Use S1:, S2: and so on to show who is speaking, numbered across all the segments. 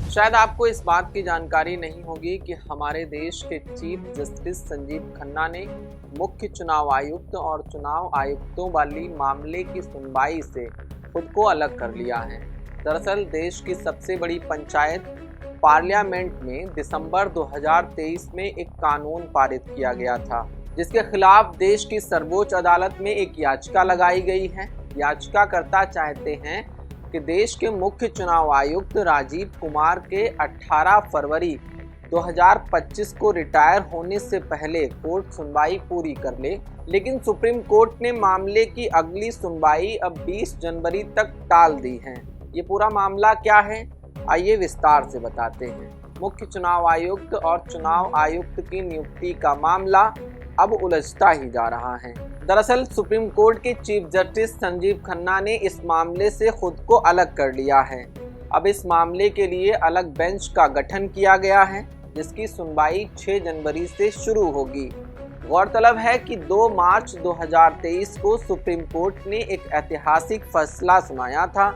S1: शायद आपको इस बात की जानकारी नहीं होगी कि हमारे देश के चीफ जस्टिस संजीव खन्ना ने मुख्य चुनाव आयुक्त और चुनाव आयुक्तों वाली मामले की सुनवाई से खुद को अलग कर लिया है। दरअसल देश की सबसे बड़ी पंचायत पार्लियामेंट में दिसंबर 2023 में एक कानून पारित किया गया था, जिसके खिलाफ देश की सर्वोच्च अदालत में एक याचिका लगाई गई है। याचिकाकर्ता चाहते हैं कि देश के मुख्य चुनाव आयुक्त राजीव कुमार के 18 फरवरी 2025 को रिटायर होने से पहले कोर्ट सुनवाई पूरी कर ले, लेकिन सुप्रीम कोर्ट ने मामले की अगली सुनवाई अब 20 जनवरी तक टाल दी है। ये पूरा मामला क्या है, आइए विस्तार से बताते हैं। मुख्य चुनाव आयुक्त और चुनाव आयुक्त की नियुक्ति का मामला अब उलझता ही जा रहा है। दरअसल सुप्रीम कोर्ट के चीफ जस्टिस संजीव खन्ना ने इस मामले से खुद को अलग कर लिया है। अब इस मामले के लिए अलग बेंच का गठन किया गया है, जिसकी सुनवाई 6 जनवरी से शुरू होगी। गौरतलब है कि 2 मार्च 2023 को सुप्रीम कोर्ट ने एक ऐतिहासिक फैसला सुनाया था,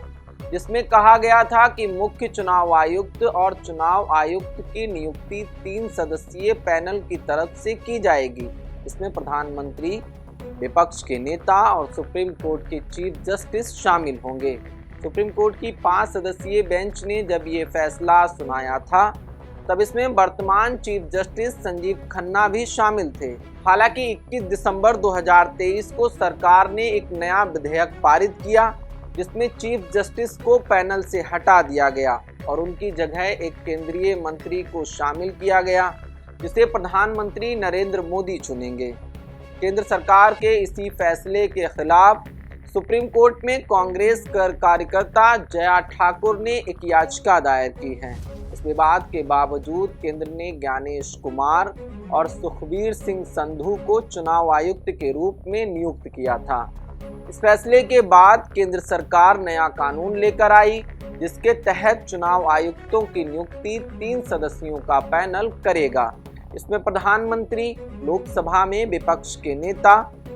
S1: जिसमें कहा गया था कि मुख्य चुनाव आयुक्त और चुनाव आयुक्त की नियुक्ति 3 सदस्यीय पैनल की तरफ से की जाएगी। इसमें प्रधानमंत्री, विपक्ष के नेता और सुप्रीम कोर्ट के चीफ जस्टिस शामिल होंगे। सुप्रीम कोर्ट की 5 सदस्यीय बेंच ने जब ये फैसला सुनाया था, तब इसमें वर्तमान चीफ जस्टिस संजीव खन्ना भी शामिल थे। हालांकि 21 दिसंबर 2023 को सरकार ने एक नया विधेयक पारित किया, जिसमें चीफ जस्टिस को पैनल से हटा दिया गया और उनकी जगह एक केंद्रीय मंत्री को शामिल किया गया, जिसे प्रधानमंत्री नरेंद्र मोदी चुनेंगे। केंद्र सरकार के इसी फैसले के खिलाफ सुप्रीम कोर्ट में कांग्रेस कार्यकर्ता जया ठाकुर ने एक याचिका दायर की है। इस विवाद के बावजूद केंद्र ने ज्ञानेश कुमार और सुखबीर सिंह संधू को चुनाव आयुक्त के रूप में नियुक्त किया था। इस फैसले के बाद केंद्र सरकार नया कानून लेकर आई, जिसके तहत चुनाव आयुक्तों की नियुक्ति 3 सदस्यों का पैनल करेगा। इसमें प्रधानमंत्री, लोकसभा में विपक्ष के नेता,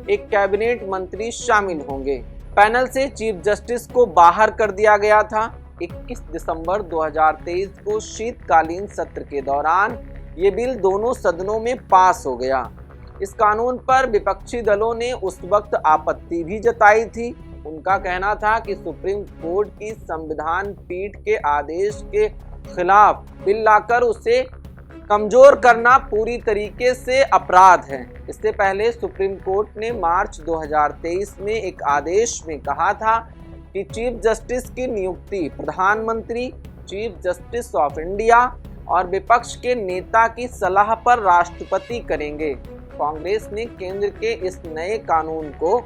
S1: एक कैबिनेट मंत्री शामिल होंगे। पैनल से चीफ जस्टिस को बाहर कर दिया गया था। 21 दिसंबर 2023 को शीतकालीन सत्र के दौरान ये बिल दोनों सदनों में पास हो गया। इस कानून पर विपक्षी दलों ने उस वक्त आपत्ति भी जताई थी। उनका कहना था कि सुप्रीम कोर्ट की संविधान पीठ के आदेश के खिलाफ बिल लाकर उसे कमजोर करना पूरी तरीके से अपराध है। इससे पहले सुप्रीम कोर्ट ने मार्च 2023 में एक आदेश में कहा था कि चीफ जस्टिस की नियुक्ति प्रधानमंत्री, चीफ जस्टिस ऑफ इंडिया और विपक्ष के नेता की सलाह पर राष्ट्रपति करेंगे। कांग्रेस ने केंद्र के इस नए कानून को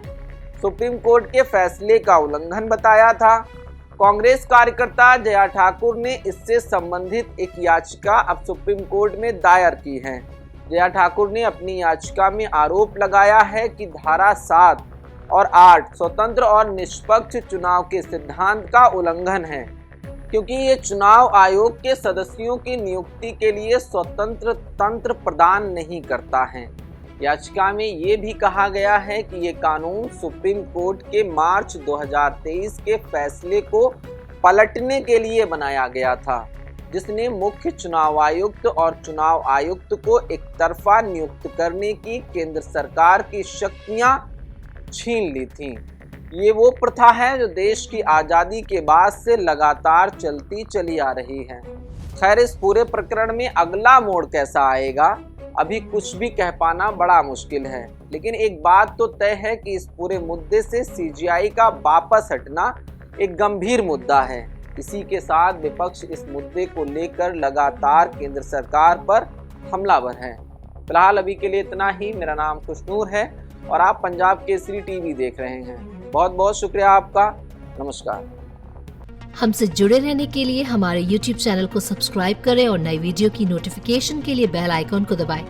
S1: सुप्रीम कोर्ट के फैसले का उल्लंघन बताया था। कांग्रेस कार्यकर्ता जया ठाकुर ने इससे संबंधित एक याचिका अब सुप्रीम कोर्ट में दायर की है। जया ठाकुर ने अपनी याचिका में आरोप लगाया है कि धारा 7 और 8 स्वतंत्र और निष्पक्ष चुनाव के सिद्धांत का उल्लंघन है, क्योंकि ये चुनाव आयोग के सदस्यों की नियुक्ति के लिए स्वतंत्र तंत्र प्रदान नहीं करता है। याचिका में ये भी कहा गया है कि ये कानून सुप्रीम कोर्ट के मार्च 2023 के फैसले को पलटने के लिए बनाया गया था, जिसने मुख्य चुनाव आयुक्त और चुनाव आयुक्त को एक तरफा नियुक्त करने की केंद्र सरकार की शक्तियां छीन ली थीं। ये वो प्रथा है जो देश की आज़ादी के बाद से लगातार चलती चली आ रही है। खैर, इस पूरे प्रकरण में अगला मोड़ कैसा आएगा, अभी कुछ भी कह पाना बड़ा मुश्किल है। लेकिन एक बात तो तय है कि इस पूरे मुद्दे से सीजीआई का वापस हटना एक गंभीर मुद्दा है। इसी के साथ विपक्ष इस मुद्दे को लेकर लगातार केंद्र सरकार पर हमलावर है। फिलहाल अभी के लिए इतना ही। मेरा नाम खुशनूर है और आप पंजाब केसरी टीवी देख रहे हैं। बहुत बहुत शुक्रिया आपका। नमस्कार।
S2: हमसे जुड़े रहने के लिए हमारे YouTube चैनल को सब्सक्राइब करें और नई वीडियो की नोटिफिकेशन के लिए बेल आइकॉन को दबाएं।